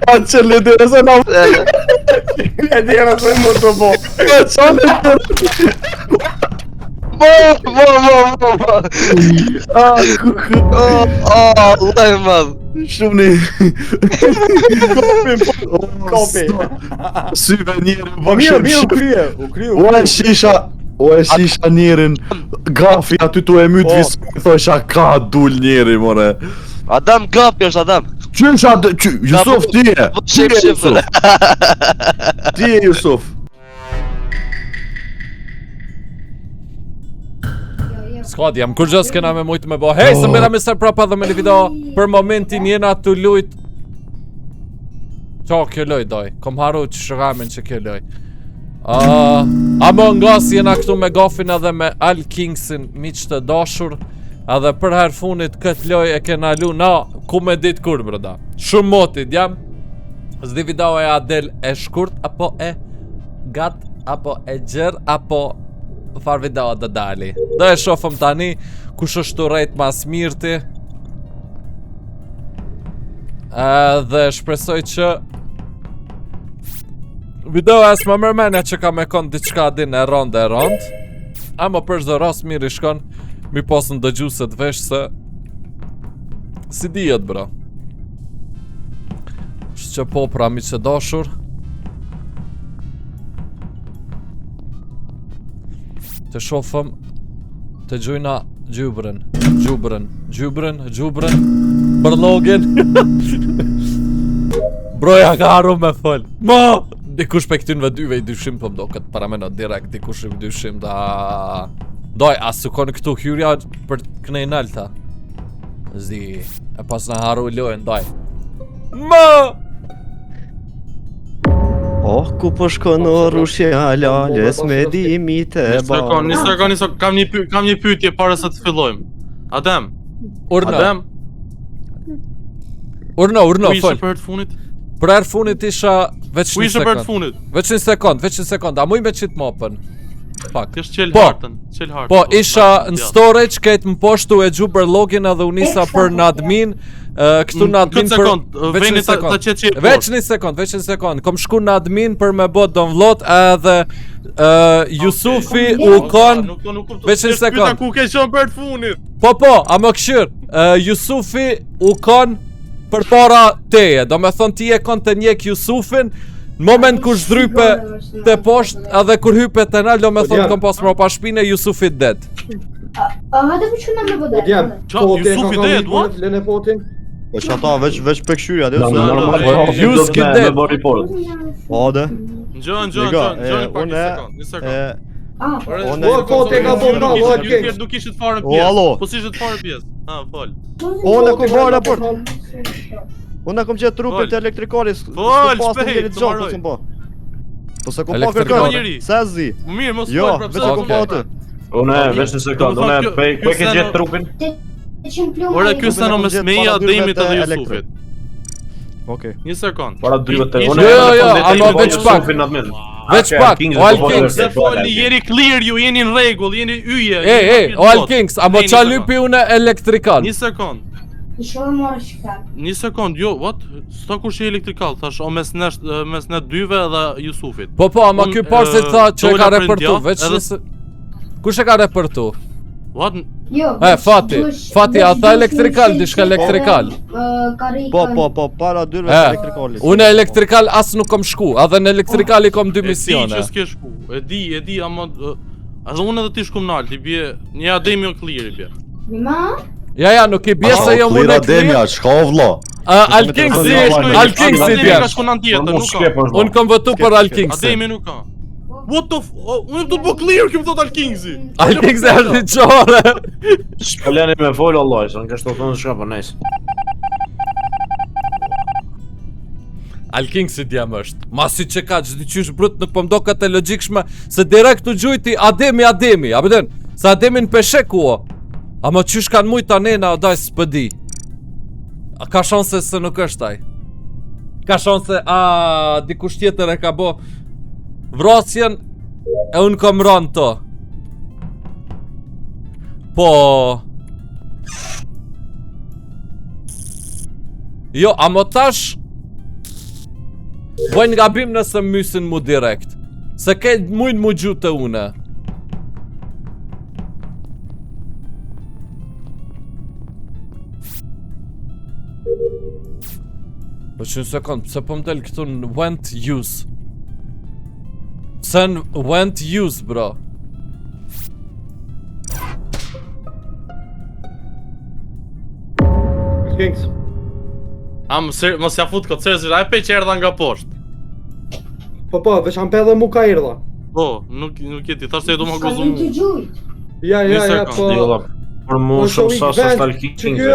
A qëllë të nëse në e djera se më të bo. A qëllë të Allah e madh. shumë një Kopi. syve njëri Mirë, u krye. O e shisha njerin gafi aty tu e myt visë thosha ka dul njeri more. Adam gapi është Adam. Qysha Jusuf ti e Jusuf. Ti e Jusuf. Skadi, jam kur gjës kena me mujtë me bo. Hej, së mbira Mr. Prapa dhe me një video. Për momentin jena të lujt. Qa kjo loj doj. Kom haru që shramin që kjo loj. Among Us jena këtu me Gofin edhe me Al Kingsin, miq të dashur. Edhe për herë funit këtë loj e kena lu na ku me dit kur brëda. Shumë motit jam. Zdi video e adel e shkurt apo e gat apo e gjer apo far video dhe dali. Do e shofëm tani kush është të rejt mas mirti. Dhe shpresoj që video e s'ma mërmenja që ka me konë diqka din e rond. Amo për zdo ras mirë i shkon. Mi posën dëgju se të vesh se si dijet bro. Shtë që po pra mi që dashur. Të shofëm të gjujna gjubren bërlogin. Broja ka haru me fol. Ma! Dikush pe këtynve dyve i dyshim po mdo këtë parameno direkt. Dikush i dyshim da... Doj, asu konë këtu hyrja për kënej nalta. Zdi, e pas në haru lojën, doj. Ma! Oh, ku po shkon në rushja lales me dimit e ba. Nisë, kam një pyetje para se të fillojmë. Adem. Urna, Ku ishe fol. për herë të funit? Për herë funit isha veç Ku një ishe për herë të sekund. funit? Veç një sekund, a muj me qitë mopën. Pak. Ti qel Po. hartën, qel hartën. Po, isha në storage, këtë më poshtu e gju për login edhe unisa për në admin. Këtu në admin Këtë për... sekund, veni ta qetë që e Veç një sekund. Kom shku në admin për me bot download edhe Jusufi u kon... Veç një sekund. Ku ke qenë për herë të funit? Po, a më këshyr. Jusufi u kon për para teje. Do me thonë ti e kon të njek Jusufin. Në moment kur zdrype të poshtë edhe kur hype të nalë, do me thonë kom pas më pa shpine, Jusufit det. Hajde më quna me vëdet. Qa, Jusufi det, what? Lene potin. Po që ata veç për këshyria dhe Jus ki det. Po dhe Njën, një sekund. Po te ka bomba, o Kings. Nuk ishit fare O, alo. pjesë. Po si ishit fare pjesë. Fol. Unë kom bërë raport. Unë kom qetë trupin të elektrikalis. Fol, shpejt, të marroj. Po se kom pa kërkën. Se zi. Mirë, mos Jo, fol, veç e kom pa atë. Unë veç një sekund, unë pe ke gjetë trupin? Ora ky se në mes meja, Demit edhe Jusufit. Okej. Një sekund. Para 2 vete. Jo, ama veç pak. Veç pak, o Al Kings. Se foli, jeni clear ju, jeni në rregull, jeni yje. O Al Kings, a mo qa lypi une elektrikal. Një sekund. Një sekund, jo, what? Sta kur që elektrikal, thash, o mes ne dyve dhe Jusufit. Po, ama ky parë se tha që e ka repertu, veç nëse... Kush e ka repertu? What? Fati, a tha elektrikal, dishka elektrikal. Po, para dyrve të elektrikalis. Unë elektrikal as nuk kom shku, edhe në elektrikal i kom 2 misione. E di që s'ke shku, e di, ama... Edhe unë edhe ti shkum nalt, i bje... Një Ademi o clear i bje. Ja, nuk i bje se jo mune Ademja, shka o vlo. Al Kings i bje. Unë kom vëtu për Al Kings. Ademi nuk ka. What the f... Unë të të po clear këmë thot Al Kingsi. Al Kings e është një qore. Shpëlleni me folë Allah, se në ka shto të në shka për nejsë. Al Kings i djem është. Masi që ka që qysh brut nuk pëmdo këtë e logikshme se direkt të gjujti Ademi, a bëden? Se Ademin peshe kuo. Ama qysh kanë mujta nena o daj s'pëdi. Ka shanse se nuk është aj. Ka shanse, dikush tjetër e ka bo vrasjen e unë kom ranë to. Po Jo, a mo tash bojnë gabim nëse mysin mu direkt. Se ke mujnë mu gju të une. Po që në sekund, pëse po më del këtu në went use. Pëse në went use, bro. Kings. Mos ja fut këtë serëzisht, ai pe që erdha nga poshtë. Po, veç am pedhe mu ka erdha. Po, nuk jeti, thashtë e do më gëzum. Të gjujt. Ja, po... Për mu shumë sa së është Alkings. Që kjo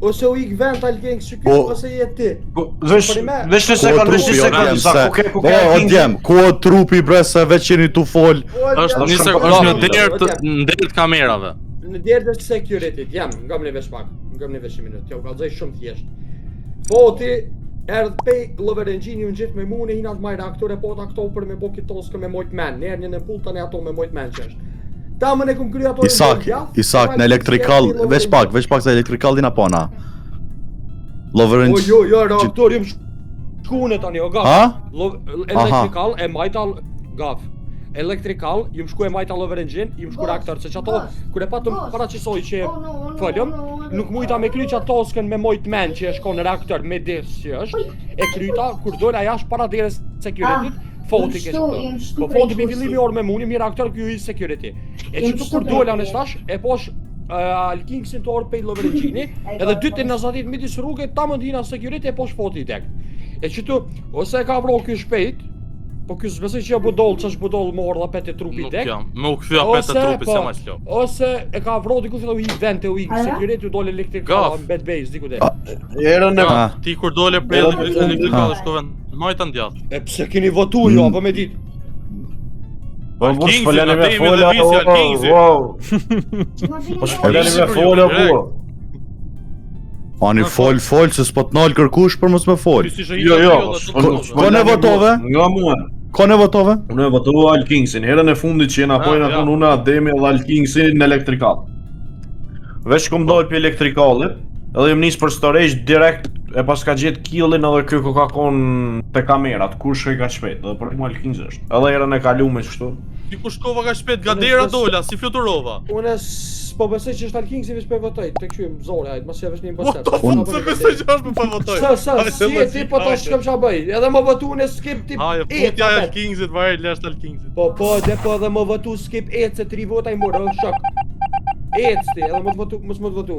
ose u ik vend Alkings që kjo ose jetë ti. Vesh një sekund, sa ku ke Alkings? Ku o trupi bre se veç jeni tu fol? Është në derë të kamerave. Në derë të security, nga më në vesh pak. Nga më në vesh një minut, ja u kalzoj shumë thjesht. Foti, erdh pej Loverengjini unë gjithë me mu në hinat majra aktore po të akto për me bo kitoske me mojt men. Nërë një në pulta në ato me mojt men që është. Ta më ne këm kry ato Isak, në elektrikal, veç pak se elektrikal dina pona. Loverengjini... Jo, reaktor jëm shkune tani, o gaf. Elektrikal e majtal gaf. Elektrikal, jëm shku e majta Loverengjin, jëm shku reaktor, se që ato, kër e patëm para qësoj që fëllëm, nuk mujta me kry që ato s'ken me mojt men që e shko në reaktor me dis që është, e kryta, kur dojnë aja është para dire securityt, foti ke qëto. Po foti për fillimi orë me muni, mi reaktor kjo i security. E që të kur dojnë anë shtash, e posh Alkingsin të orë pej Loverengjini, edhe 2:20 midis rrugë, ta më ndina security e posh foti i tek. E që të, ose e ka vro kjo shpejt, po kjo s'besoj që ja budol, që është budol më orë dhe pete trupi tek. Nuk jam, me u këthyja pete trupi, se ma s'lo. Ose e ka vro diku fillo i vente u i security u dole elektrikal në bed base, diku dhe. Ti kur dole prej elektrikal është kovend, majta ndjath. E pse keni votu jo, apo me dit? Po shpëlleni me fola, po shpëlleni me fola, po. Ani fol, se s'po t'nall kërkush për mos me fol. Jo, Kone votove? Nga mua. Kone votove? Unë e votu Alkingsin, herën e fundit që jena pojnë atë unë Ademi dhe Alkingsin në elektrikal. Veç kom dojnë për elektrikalit, edhe jem nisë për storage direkt e pas ka gjithë killin edhe kjo ka konë të kamerat, kur shkoj ka shpet, edhe për mu Alkings është. Edhe herën e kalu me qështu. Ti ku shkova ka shpet, ga dera dola, si fluturova. Unë po besoj që është Alkingsi veç për votoj, të kyim zore, hajt, mas që veç një What the fuck, se besoj që është për votoj. Si e ti po ta shkëm qa bëj, edhe më votu unë skip tip Haje, futja e Alkingsit, vaje lesht Alkingsit. Po, dhe po edhe më votu skip se 3 vota i morë, shok. Ti, edhe më të votu, mos më të votu.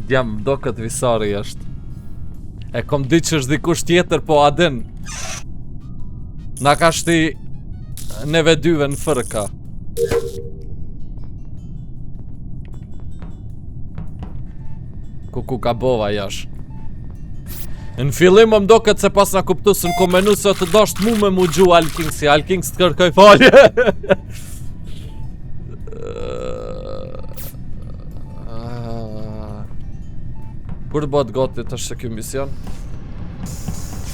Djam, do këtë visari është. E kom di që është dikush tjetër, po adin. Na ka shti neve dyve në fërka. Ku ka bova jash. Në fillim më mdo këtë se pas na kuptu së në komenu se të dosht mu me mu gju Alkingsi. Alkings të kërkoj falje. Kur bot goti të është kjo mision?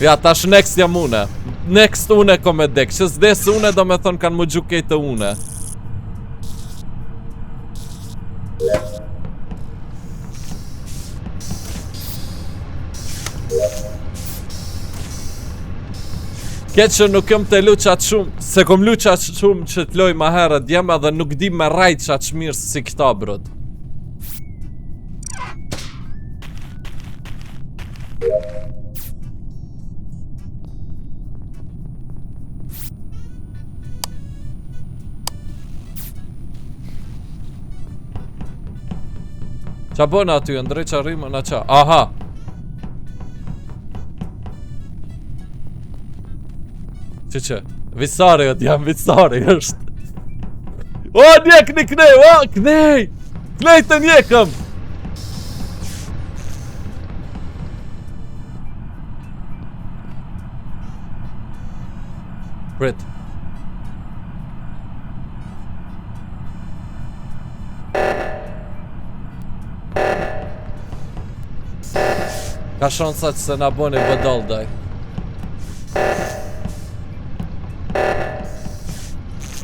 Ja, tash next jam une. Next une kom e dek. Që s'desë une do me thonë kanë mu gjukej të une. Këtë që nuk jom të lu qatë shumë, se kom lu qatë shumë që t'loj ma herët djema dhe nuk di me rajt qatë shmirë si këta brot. Qa bëna aty, ndrej qa rrimë në qa? Aha! Që? Visari o t'jam, visari është. O, njekni knej, o, knej! Knej të njekëm! Prit. Ka shansa që se na boni vëdall daj.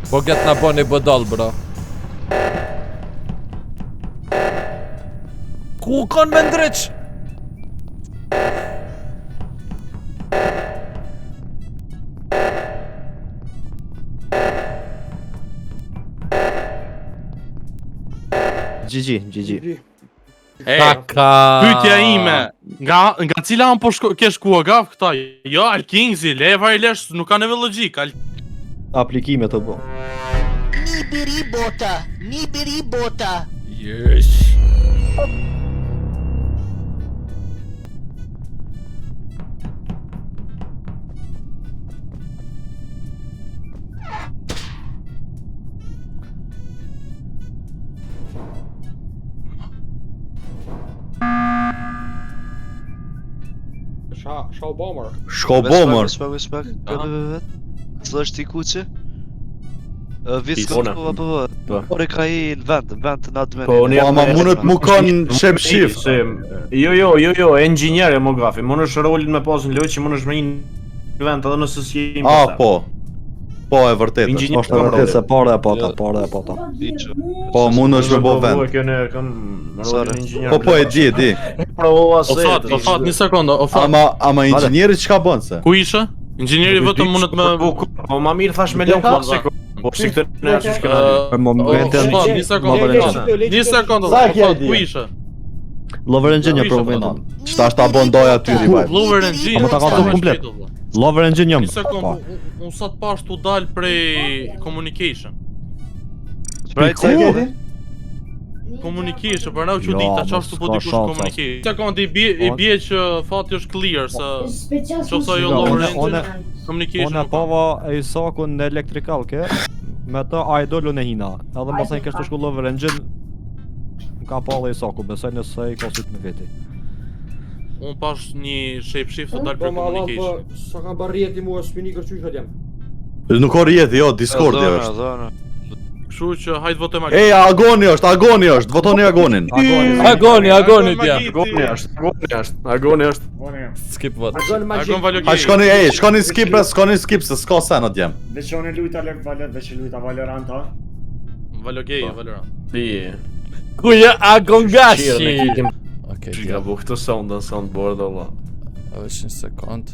Po get na boni vëdall bro. Ku kanë me ndreq? GG. Kaka. Pyetja ime, nga cila an po ke shkuar gaf këta? Jo, Alkingsi, leva i lesh, nuk ka nevojë logjik. Aplikime të bo. Nibiri bota. Yes. Shau bomër. Shko bomër. Spek. Së është i kuqe? Visë Pona. këtu apo Ore ka i në vend në admin. Po, ama mundet mu kanë shep shift. Jo, engjinjer e mografi. Mund është rolin me pas në lojë që mund është me një vend edhe nëse si jemi. Po. Po, e vërtet. Inxhinier. Është vërtet se para e pata. Po, mund është me bo vend. Kjo ne kam rolin e engjinjer. Po, e di. Provova se. O fat, një sekondë, o fat. Ama inxhinieri çka bën se? Ku ishe? Inxhinieri vetëm mundet me... Po ma mirë thash me lëm pak. Po si këtë ne që shkëna. Për momentin Një sekondë, ku ishe? Lover Engine për momentin. Çta ta bën doja aty rivaj. Lower Engine. Ama ta ka thënë komplet. Lover Engine jam. Një sekondë, unë sa të pash t'u dal prej communication. Communication, për nau që dita qashtu po dikush communication. Sekondë, i bje që fati është clear, se... Qofsa jo Lower Engine, communication Ona nuk ka. pava e Isakun në elektrikal ke. Me të idolun e hina. Edhe mos ai kështu shku Lover Engine. Ka pa dhe Isaku, besoj nëse i ka syt me veti. Unë pash një shapeshift të dal prej communication. Sa kam barrieti mua s'pini kërqysh në djem. Nuk ka rjeti, jo, Discordi është. Kështu që hajt votojmë Ej, Agoni është, votoni Agonin. Agoni tja. Agoni është. Skip vot. Agon Valogej. Shkoni skip se s'ka sen o djem. Veçoni lujta Valoranta. Valogej, Valorant. Ku je Agon Gashi? Okej, Që ka bu këtë soundboard Allah. veç një sekund.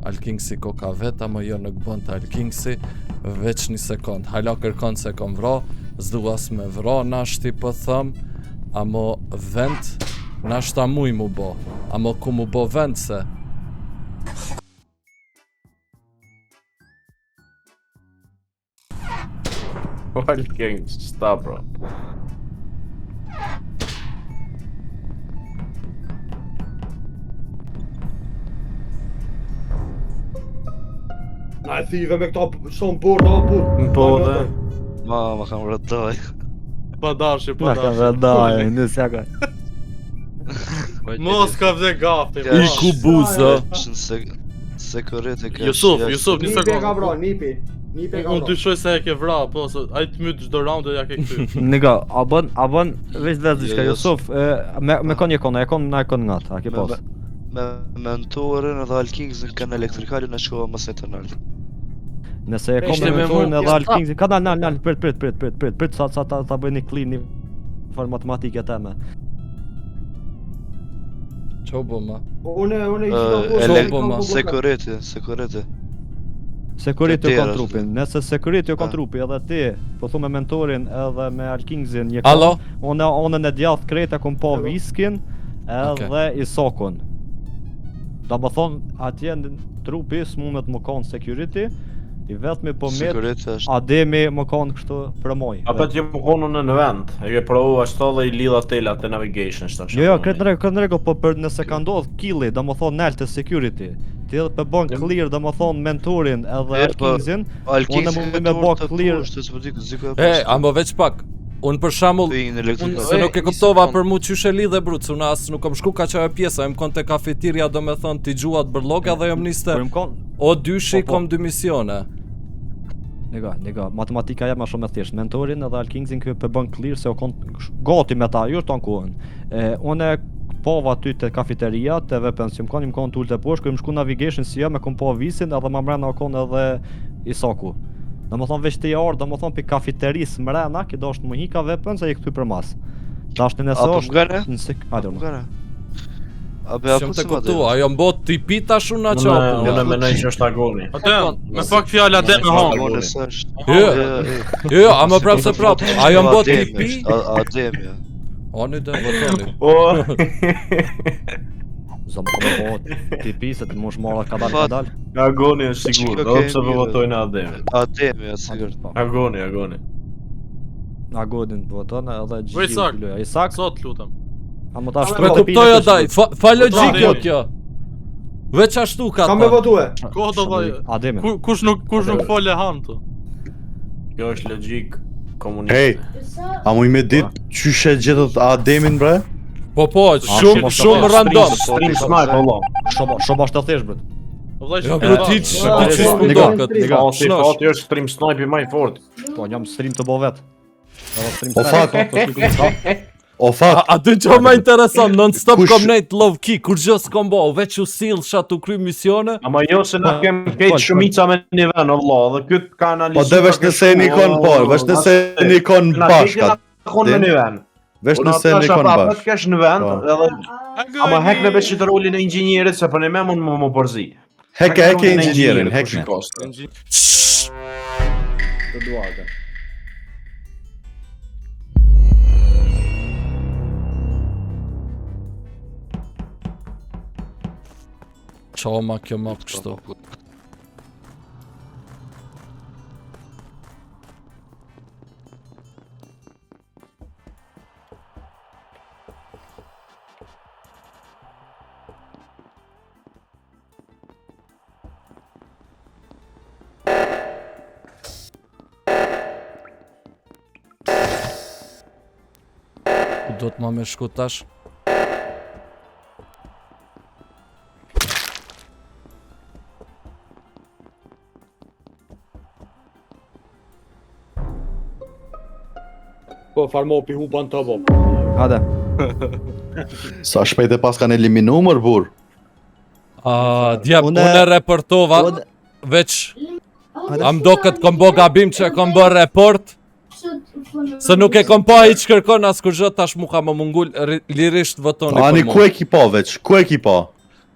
Alkingsi ko ka vet, ama jo nuk bën të Alkingsi. Veç një sekund. Hala kërkon se kom vra. Zduas me vra nashti po thëm. Amo vend nashta muj mu bo. Amo ku mu bo vend se. Wild Kings, stop bro. Na e thive me këta soundboard apo. Po dhe. Ma kam rëtoj. Pa dashi, Na ka vëdaj, në seka. Mos ka vde gafti. I ku buza. Sekurite ka. Jusuf, një Nipe ka sekundë. bro, nipi. Nipe ka Unë bro. dyshoj se e ke vra, po, se ai të myt çdo round dhe ja ke këty. Nika, a bën veç dhe diçka Jusuf, me kon e kon na e kon ngat, a ke pas. Me mentorin edhe Alkingsin kanë elektrikalin e shkova mëse të naltë. Nëse e kom Ishte me me mentorin mu- edhe Alkingsin, ka nal, prit sa ta bëj një clean një for matematike teme. Qo bo ma? Unë i gjitha Sekurite. Security Të o kon tjerë trupin. Nëse security o kon trupi edhe ti, po thu me mentorin edhe me Alkingsin një Alo? Unë në djath kreta kom pa Viskin edhe Isakun. Da më thonë, atje në trupi s'mundet më konë security, i vetëmi po met Sekurite është. Ademi më konë kështu për moj. Apo ti më konë në vend. E ke provu ashtu dhe i lidha telat të navigation shtash. Jo, këtë në rego, po për nëse ka ndodh killi, da më thonë nalë të security, ti edhe për bën clear, da më thonë mentorin edhe Alkingsin, unë më me bë clear. Ambo veç pak. Unë për shembull, se nuk e kuptova për mu qyshe lidhe brut, se unë as nuk kom shku ka qaja pjesa, jem kon të kafetirja do me thonë t'i gjuat bërloga dhe jom niste o dyshi kom 2 misione. Nega, matematika jam ma shumë e thjesht, mentorin edhe Alkingsin kjo për bën clear se o kon gati me ta, jo të ankuën. Unë pova ty të kafeteria, të VPN, që më kon t'ullë të poshtë, kërë më shku navigation si jam, me kom po Visin edhe ma mrena o kon edhe Isaku. Dhe më thonë veç të jarë, dhe më thonë për kafeteris mrena, ki do është më hika VPN se i këty për mas. Tash nëse Apo është mgane? hajde. Mgane. A be apo Shumë të kuptu, ajo mbot t'i pita shumë na qapu. Unë mendoj që është agoni. Adem, me pak fjalë Adem me hong. Agoni s'është. Jo, a më prapë se prapë, ajo mbot t'i pi? Ademi. Oni dhe votoni. O, Zom po ti pisa të mosh mora kadal. agoni është sigurt, do pse po votojnë Ademi. Ademi, sigurt. Agoni. Agodin voton edhe Vaj, Isak. gjithë. Isak, Sot lutem. a më tash Me kuptoj adaj, fa logjik jo kjo. Veç ashtu ka Kam me thënë. votue. Ko do vaj. Ademi. Kush nuk fole han të. Kjo është logjik komuniste. Hey, a mu i me dit qyshe gjetët Ademin bre? Po, shumë shumë random. Stream snipe, Allah. Shoba është të thesh bret. Jo, bro, ti që s'mu do këtë. Fati është stream snipe i maj fort. Po jam stream të bo vet. O fat, o fat, A të që më intereson, non-stop kom nejt love key, kur gjë s'kom bo, veç u sill sha tu kry misione. Ama jo se na kem keq shumica me një ven, Allah, dhe këtë ka analizuar. po dhe vesh nëse një kon por, vesh nëse një kon bashkat. Kon me një ven. Vesh nëse një kon bashkat. bashk. Kesh në vend, edhe ama hek në veç të rolin e inxhinierit se për ne me mund më përzi. Heke inxhinierin, hekne. Të duartë. Qa ma kjo ma kështu. Do të ma me shku tash? Po farmopi huban të bo. Hajde. Sa shpejt e pas kanë eliminu mër bur. Djep, Une- unë reportova, veç, am do këtë kom bo gabim që e kom bo report, se nuk e kom pa i që kërkon as kur gjë tash mu ka më mungull lirisht votoni Ani për ku mu. e ki po veç, ku e ki po?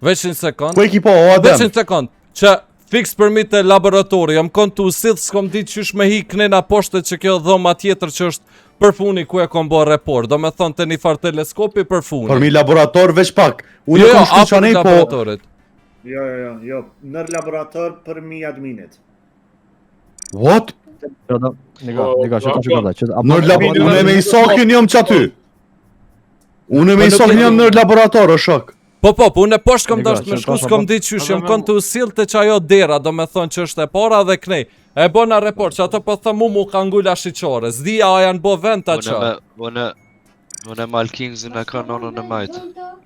Veç një sekund, Ku e ki po, o veç Adem? një sekund, që fix përmi të laboratori, jam kon të usidh s'kom dit qysh me hi knena poshte që kjo dhoma tjetër që është për funi ku e kom bo report, do me thonë të një far teleskopi për funi. Për mi laborator veç pak. Unë Jo, kom shtu apo qanej në po... laboratorit. Jo. Në laborator për mi adminit. What? Nega, që të shikoj që Nër laborator, unë e me isokin jam që aty. Unë e me isokin jam nër laborator, o shok. Po, unë e poshtë kom Nega, dasht me që shku ta s'kom sabon. dit qysh, jam kon të usill të që ajo dera, do me thonë që është e para dhe knej. E bona report që ato po thë mu ka ngulla shiqore, zdia a janë bo vend ta që. Unë Mal Kingsin e ka nonën e majtë.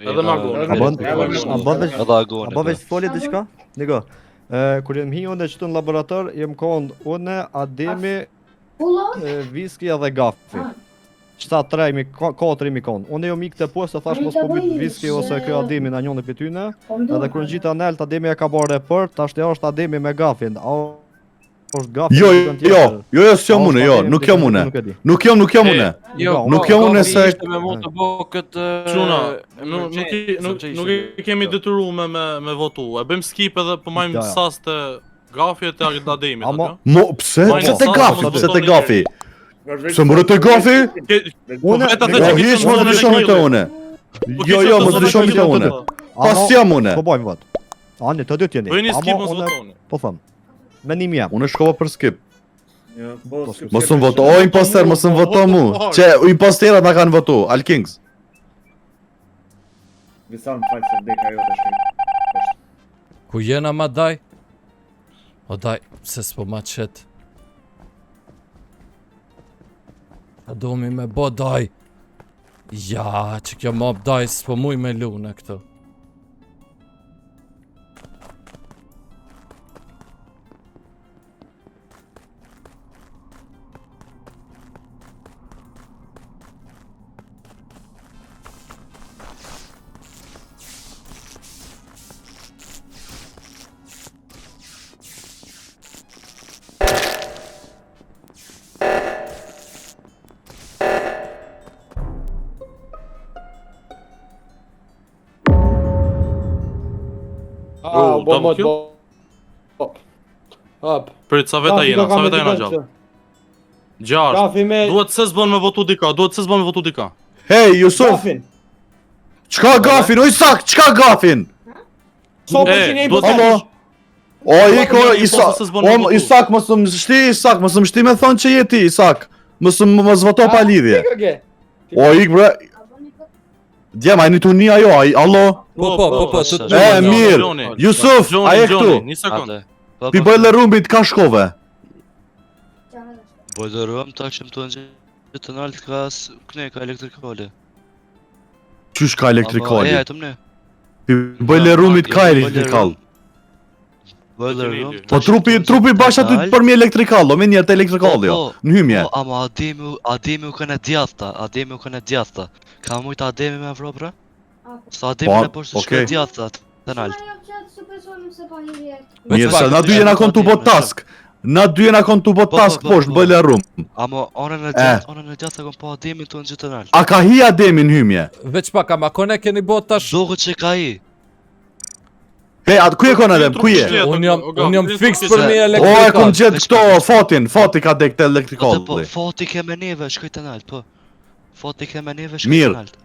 Edhe ma goni. Edhe agoni. Apo veç foli diçka? Nega. Kur jem hi unë që në laborator, jem konë unë, Ademi, Viski edhe Gafi. Qëta 4 imi konë. Unë jo mikë të posë, thash mos po bitë Viski ose kjo Ademi në njone për tyne. Edhe kur në gjitha nelt, Ademi e ka bërë report, tash të është Ademi me Gafin. Është Gafi. Jo, s'jom une, jo, nuk jom une. Nuk jom une. Nuk jom une se... Çuna, nuk i kemi detyru me votu. E bëjmë skip edhe po majmë sas të Gafi e të Ademit. Mo, pse të Gafi? Pse mërë të Gafi? Jo, hish më të dëshoni të une. Jo, më të dëshoni të une. Pas jam une. Po bojmë vot. Ani, të dy t'jeni. Bëjni skip mos votoni. Po thëmë. Menim jam. Unë shkova për skip. Mos Mos më voto, o imposter, mos më voto mu. Që imposterat na kanë votu, Alkings. Visan fal se deka jo të shkoj. Ku jena ma daj? O daj, se s'po ma qet. A do mi me bo daj. Ja, që kjo mob daj, s'po muj me lune këtu. bo mod bo. Hop. Prit sa veta jena gjallë. Gjasht. Gafi me Duhet se s'bën me votu dika. Hej, Jusuf! Gafin. Çka gafin? O Isak, çka gafin? So përqin e Alo. O Iko, Isak, mos më shti, Isak, mos më shti me thonë që je ti, Isak. Mos voto pa lidhje. O Ik bre. Djem, a një tu një ajo, allo? Po, Mirë. Jusuf, a je këtu? Një sekundë. Pi bojle rumbit ka shkove. Bojle rum, ta që më të në të naltë ka elektrikale. Qysh ka elektrikali? E, ajtëm ne. Pi bojle rumit ka elektrikal. Bojle rum, Po trupi bash aty përmi elektrikal, me njerë të elektrikal jo. Në hymje. Po, ama Ademi u këne djathta. Ka mujtë Ademi me vro, sa Ademi në poshtë shkë djathta të naltë. Mirë, se na dy jena kon të bot task. Na dy jena kon të bot task poshtë bëjle rum. Ama onën e gjathta kon po Ademi të në gjithë të naltë. A ka hi Ademi në hymje? Veç pak, ama kone keni bot tash. Dohët që ka hi. He, atë ku je kon Adem, ku je? Unë jam fix për mi O, e elektrikal. kom gjithë këto, Fati ka dek të elektrikal. Po, Fati ke me neve, shkoj të naltë, po. Fati ke me neve, shkoj Mirë. të naltë.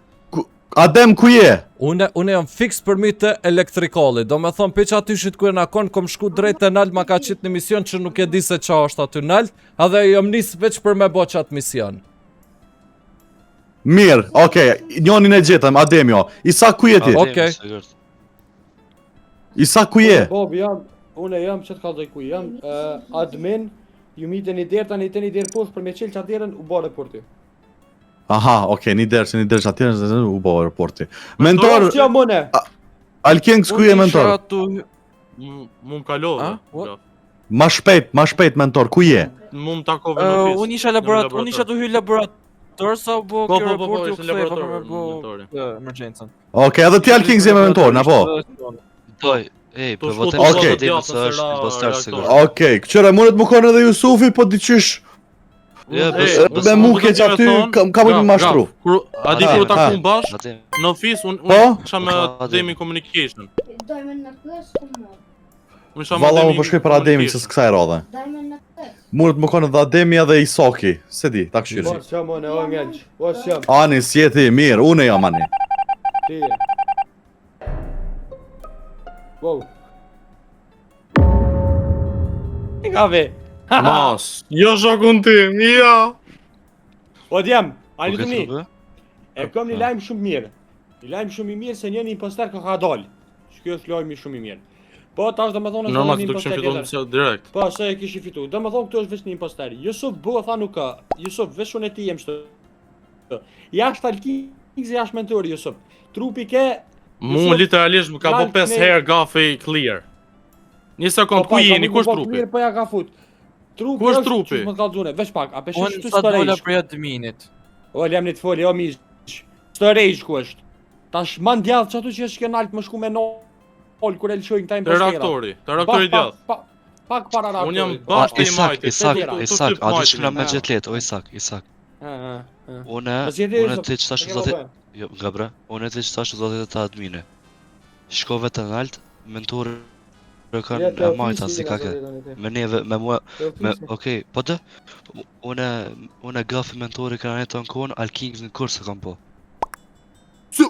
Adem, ku je? Unë jam fix për mi të elektrikali. Do me thonë, pe që aty shit ku e na kon, kom shku drejt të nalt, ma ka qitë një mision që nuk e di se qa është aty nalt, edhe jam nis veç për me bo qatë mision. Mirë, okej, njonin e gjetëm, Adem jo. Isak, ku je ti? Okej. Isak, ku je? Bob, unë jam që të kallëzoj ku jam. Admin, ju mite një derë, tani të një derë poshtë për me qelë që atyren u bërë reporti. Aha, okej, një derë që atyren u bo reporti. Mentor, Që jam mëne? Alkings, ku je mentor? Mu më kalove. Ma shpejt mentor, ku je? Mu më takove në ofis. Unë isha të hyj laborator sa u bë kjo reporti u kthej për me bë emergjencën. Okej, edhe ti Alkings je me mentor, na po? Doj, për votem Okej. që Ademi së është impostar sigur. Okej, këqyre mundet më konë edhe Jusufi, po diqysh me mu keq aty, ka mujtë më mashtru. A di kur takum bash, në ofis, unë isha me Ademi Communication. Valla më përshkoj për Ademi që s'kësaj radhe. Mundet më konë edhe Ademi edhe Isaki, se di, ta këshyri. Bosh jam mëne, o ngelq. Bosh jam. Ani, si jeti, mirë, une jam ani. Ti je. Wow. Gavi. Mas, jo shokun tim, jo. O djem, a një të mi. E kom një lajmë shumë mirë. Një lajmë shumë i mirë se një impostar ka dalë. Që kjo është lajmë shumë i mirë. Po, ta është dhe me thonë është Normal një këtu këshim impostar fitu direkt. Po, se e kishi fitu. Dhe me thonë këtu është veç një impostar. Jusuf bua tha nuk ka. Jusuf, veç unë e ti jem shtë. Jashtë Alkings, jashtë mentori, Jusuf. Trupi ke... Mu literalisht më ka po 5 herë gafi clear. Një sekund, ku jeni, ku është trupi? Po ja ka fut. Trupi Ku është trupi? Që më kallxune, veç pak, a peshe Unë shtu sa dola storage. për adminit. O, lem një të foli, o mish. Storage ku është. Tash man djallë që atu që është kënalt më shku me nol, kur e lëshojnë këta impostera. Teraktori djallë. Pak para raktori. Unë jam bashkë i majti. Isak, a di shkuna me gjetlet, o Isak. Une të që tashtë zotit... Jo, nga bre, une të që tashtë zotit të admine. Shkove të nalt, mentorë kanë e majta, si ka ke. Me neve, me mua, okej, po të? Une gafi mentori kanë e të në kohën, Alkings në kurse kam po.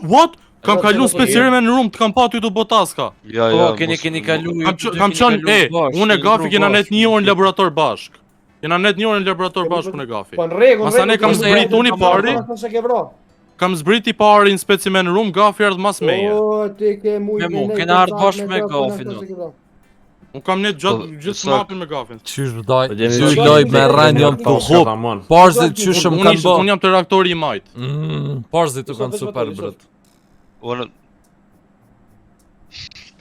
What? Kam kalu specirime në rumë, të kam pa ty të botaska. Ja, keni kalu... Kam qënë, unë e gafi kena net një orë në laborator bashk. Kena net një orë në laborator bashk unë e gafi. Po në rregull, Masa ne kam zbrit unë i pari. Kam zbrit i pari në specimen në rumë, gafi ardhë mas meje. O, ti ke mujtë Me mu, kena ardhë bashkë me gafin. Unë kam net gjithë mapin me gafin. Qysh daj, qysh loj me rren jam të hup. Parzit qyshëm kanë bë. Unë jam të reaktori i majt. Parzit të kanë super brët. Unë...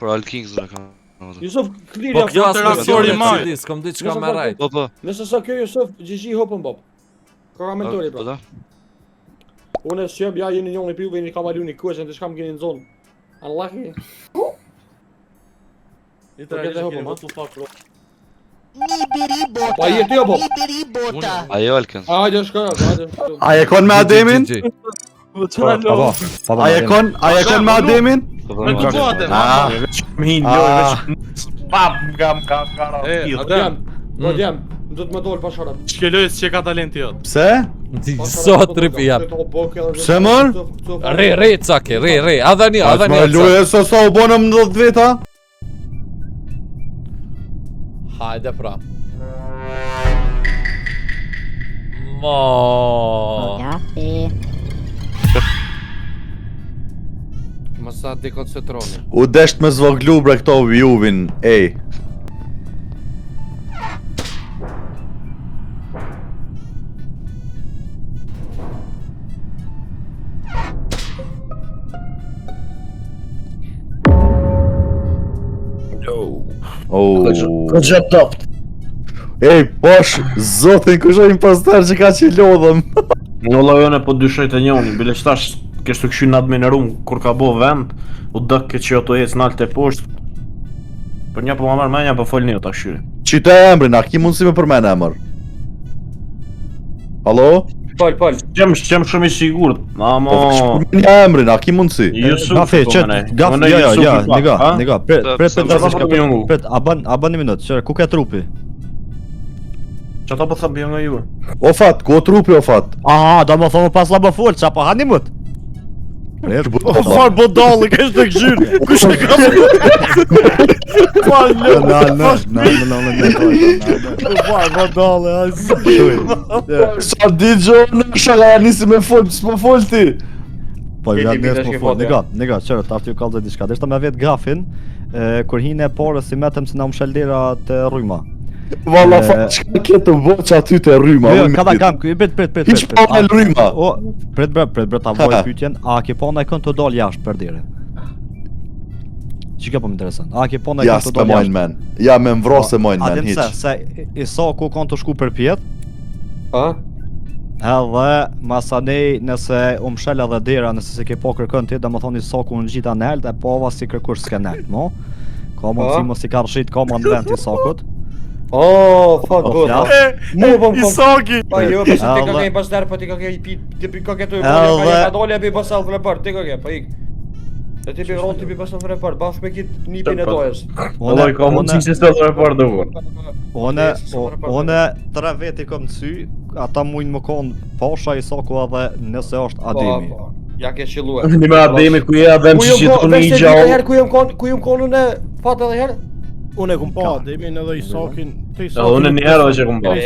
Për Alkings në kam... Jusuf, klirja... Po kjo të reaktori i majt. S'kom di çka me rajt. Po. Nëse sa kjo Jusuf, GG hopën bob. Ka mentori pra. Unë e shqeb, ja jeni njën i piuve, jeni kam alu një kueshen të shkam keni në zonë. Allahi. Literalisht keni votu fak bro. Pa je ti o bob? Ajo Alkins. Hajde shka, hajde. A je kon me Ademin? GG. A je kon me Ademin? Me ku bote? Më hinë, jo, veç... Pap, kam Adem, Adem, më do të më dollë pasharat. Shkelojës që ka talenti jot. Pse? Sot tripi jap. Pse mër? Re, cake, re. Adhani. Ma luje se sa u bonëm 10 veta? Hajde pra. Mo. Masa dekoncentroni. U desht me zvoglu bre këto juvin, ej. Këtë gjep topt. Ej, posh, zotin kusho impostor që ka që lodhëm. Në lojone po dyshojt e njoni, bile qëtash kështu këshy në admin e rumë, kur ka bo vend, u dëk këtë që oto ecë nalë të poshtë. Për një po ma mërë menja po folë një o ta shyri. Qita e emrin, a ki mundësi me përmen emër? Halo? Pol. Qem shumë i sigurt, Po shpërmen një emrin, a ki mundësi? Gafi, nega, pret, a ban një minutë, qërë, ku ke trupi? Që ta po thëmë bjo nga juve? Ofat, ku o trupi ofat? Aha, da më thonë pas la më full, qa pa hani mët? O farë bodalli, kështë të këshyrë, kush e ka më? Farë bodalli, ajë Sa di gjo në shaka ja nisi me full, s'po full ti? Po, ja nesë më full, nega, qërë, ta aftë ju kalë dhe diska, dhe shta me vetë grafin, kur hine e porë si metëm se na më sheldera të rrujma. Valla fa, qka ke të voq aty të rryma? Jo, kada kam, pret. Hiq pa në rryma? Pret, ta voj pytjen, a ke pa në kënd të doll jashtë për dire? Që ka po më interesant, a ke pa në kënd të doll jashtë? Men, ja me mvro se mojnë men, hiq. Adem se Isaku kanë të shku për pjet. Edhe masanej nëse u mshel edhe dera, nëse se ke po kërkën ti, dhe më thonë Isaku në gjitha nelt, e pova si kërkush s'ke nelt, mo? Ka mundësi mos i ka rëshit koma në vend Isakut. Fuck god. Isaki. Pa jo, pse ti ka pas dar, po ti ka i pi, ti ka këtu ka dolë bi pas në report, ti ka po ik. Se ti bi rol ti bi pas në report, bash me kit nipin e dojës. Unë ka mundësi se sot report do vën. Unë 3 veti kom sy, ata mujnë më kon pasha Isaku edhe nëse është Ademi. Ja ke qelluar. Në me Ademi ku je Adem që të një gjallë. Ku jam konë në fat edhe herë? Unë e kum pa Ademin edhe Isakin. Unë një herë që kum pa.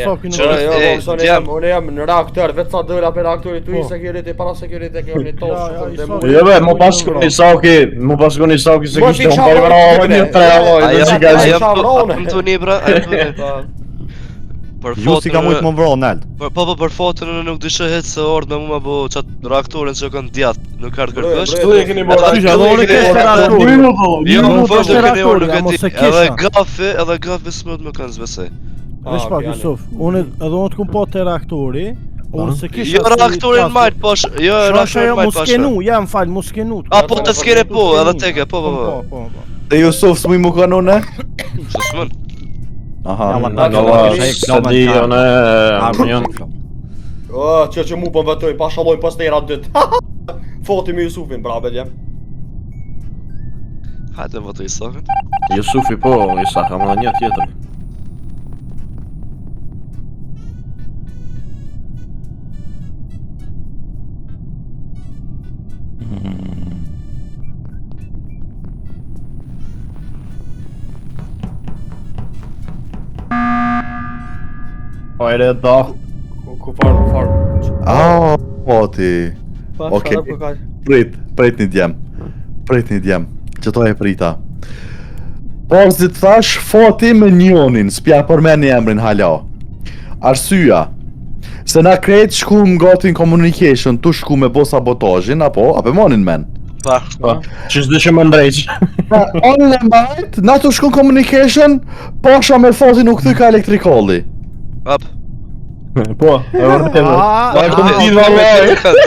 Unë jam në reaktor, vetë sa dëra për reaktorit tu i security, para security ke unë tosh. Jo be, më pas koni Isaki se kishte unë pa vrarë një tre Ju si ka mujtë më vrarë nalt. Po për fotën unë nuk dyshohet se ord me mua bo çat reaktorin që kanë djath, nuk ka kërkosh. Ktu e keni bërë aty, unë ke reaktorin. Jo, më fosh të keni orë nuk e di. Edhe gafe s'mund më kanë zbesoj. Vesh pak Yusuf, unë edhe unë të kum pa te reaktori. Unë se kisha. Jo reaktorin majt posh, jo reaktorin majt posh. Jam fal, mos skenu. Po të skene po, edhe teke, po. E Jusuf s'mu më kanone? S'mund. Aha, sa di unë Që mu për vëtoj, pa shalojnë pas tëra dytë. Foti me Jusufin, brabe djem. Hajde vëtoj Isakin. Jusufi po, Isak, ama një tjetër. Ojre da. Ku farë. Po ti. Okej. Prit një djem. Që to e prita. Por si të thash, foti me njonin, s'pja përmen një emrin hala. Arsyja. Se na krejt shku më gotin communication, tu shku me bo sabotajin, apo monin men. Pa. Që s'dë që më ndrejq. Onë në mbajt, na tu shku communication, pasha me foti nuk thy ka elektrikalli. Po, e vërtetë.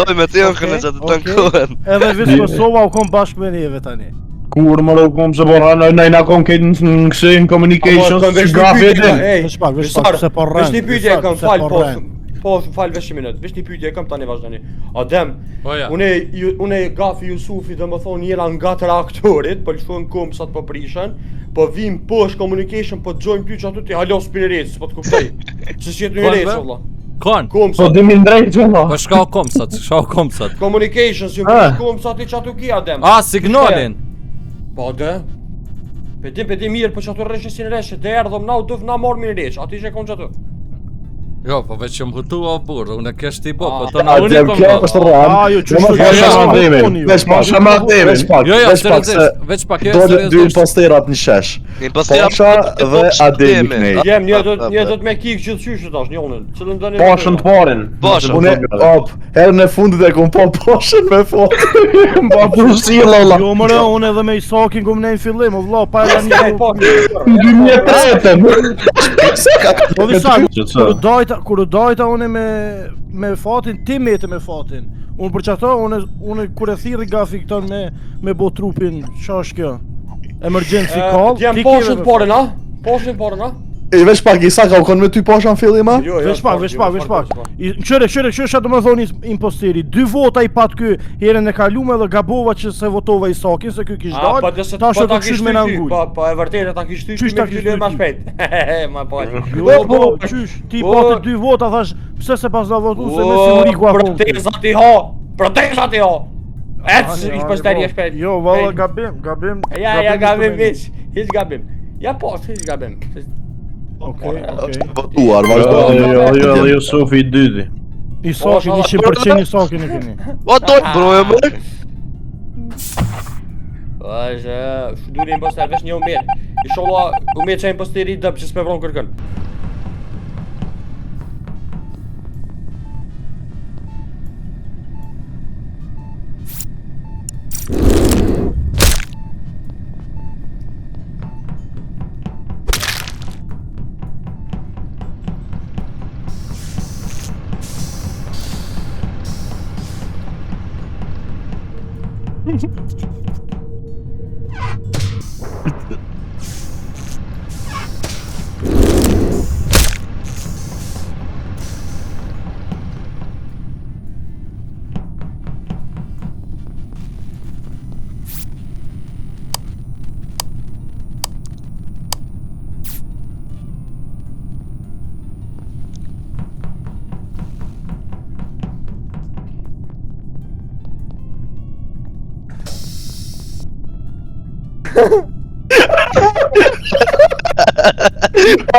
Doj me ti ankën e që të tankohen. Edhe vish Kosova u kom bashkë me njeve tani. Kur më kom se borra, na kom këtë në kësi në communications, që grafi e din. Vesh pak, se po rrën. Vesh një pytje e kam fal, po, Po, falë vesh një minut, vesh një pyetje kam tani vazhdoni. Adem, unë gafi Jusufi dhe më thonë jena nga traktorit, po lëshuën komsat po prishën, po vim posh communication, po të gjojmë pyq aty ti halos pinërecë, po të kuptoj. Që s'jetë një recë, valla. Kon. Po dimin drejt valla. Po shka komsat. Communications, ju më komsat i çatu ki Adem. Signalin. Po de. Pedim mirë, po çatu rreshe si në rreshe, dhe erdhëm na u dëf na marr mirë reç, aty që kon çatu. Jo, po veç që më hëtu o burë, unë kesh t'i bo, po të në unë kom do. Ajo, që veç pak, dy imposterat në shesh. Pasha dhe Ademi kënej. Jem, një do të me kik gjithë qyshë tash, një unën. Cilën dëni... Pashën të parin. Herën e fundit e kom po pashën me fot. Mba përsi, lalla. Jo, mëre, unë edhe me Isakin kom nejnë fillim, o vla, pa e la Në 2003. Po Isak, kur u dajta unë me fatin, ti mete me fatin. Unë për qëta, unë kur e thirri gafi këton me bo trupin, qa është kjo? Emergency call. Djem poshën të porën, a? Poshën të porën, a? E veç pak, Isak, a u konë me ty poshën fillim, a? Veç pak. Qëre, qa të më thoni imposteri, 2 vota i pat kë, herën e kalume dhe gabova që se votova Isakin, se kë kish dalë, ta shë të këshysh me në ngull. Po e vërtet e ta kish ty, me këshysh ma shpejt. Ma pali. Jo, qysh, ti pati 2 vota, thash, pse se pas da votu, se me si më Proteza ti ha! Ec, ish posteri e shpejt. Jo, valla, gabim. Ja, gabim, hiç gabim. Ja po, hiç gabim. Okej. Votuar, vazhdo. Jo, Jusufi i dyti. Isakin, 100% Isakin e keni. Votoj, broje më! Vajzë, duri imposter, vesh një umet. Inshallah, umet që imposteri dëp që s'pe vron kërkën.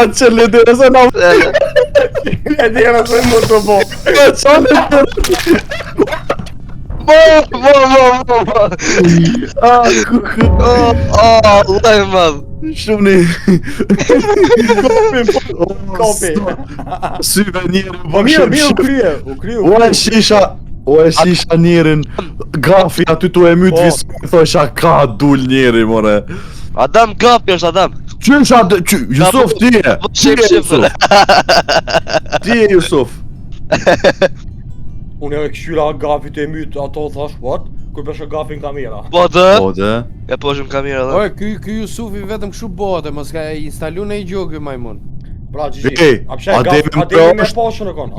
A që lidere se na Lidere se më të bo. Qa lidere Allah e madh. Shumë një Kopi. Syve njërë Mirë, u krye. O e shisha njerin gafi aty tu e mytë visë thosha ka dull njeri more. Adam gafi është Adam. Qysha Jusuf ti e. Ti e Jusuf. Unë e këshyra gafi të e mytë ato thash what? Kur peshe gafi në kamera. Po dhe. E poshëm kamera dhe. Oje, ky Jusufi vetëm kështu bote, mos ka instalu në i gjogë majmun. Pra Gigi, Ademi me poshën e konë.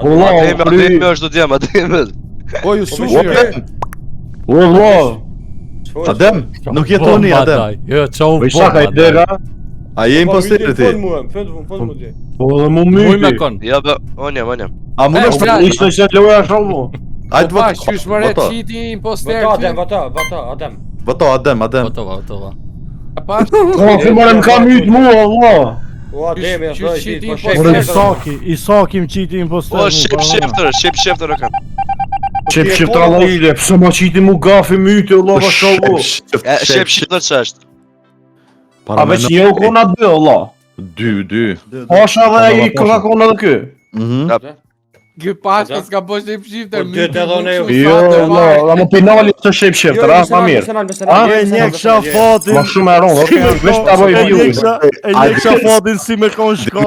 Ademi është do t'jam, Ademi. O Jusufi. Adem, nuk jetoni Adem. Jo, qa u Ishaka i dega. A je imposteri ti? Fënd mu ti. Po dhe mu myti. Ja be, on jam. A mu nështë të Ishte që të loja shumë. Ajtë voto. Qysh më re qiti imposter ty. Adem. Voto Adem. Voto. Ko fëmore më ka mytë mua, Allah. O Ademi, është qysh qiti po Isakim qiti imposter mu. O, shqip-shqiptër e kam. Qep Allah ide, pëse ma qiti mu gafi mytë, Allah va shalvo. Shqip-shqiptër që është. A veç një u kona 2, Allah. 2. Pasha dhe i këka kona dhe kë. Ky pasha s'ka po shqip-shqiptër. Jo, Allah, da më penali të shqip-shqiptër, a, ma mirë. E njekësha fatin. Ma shumë e ronë, veç të avoj viju. E njekësha fatin si me kon shka.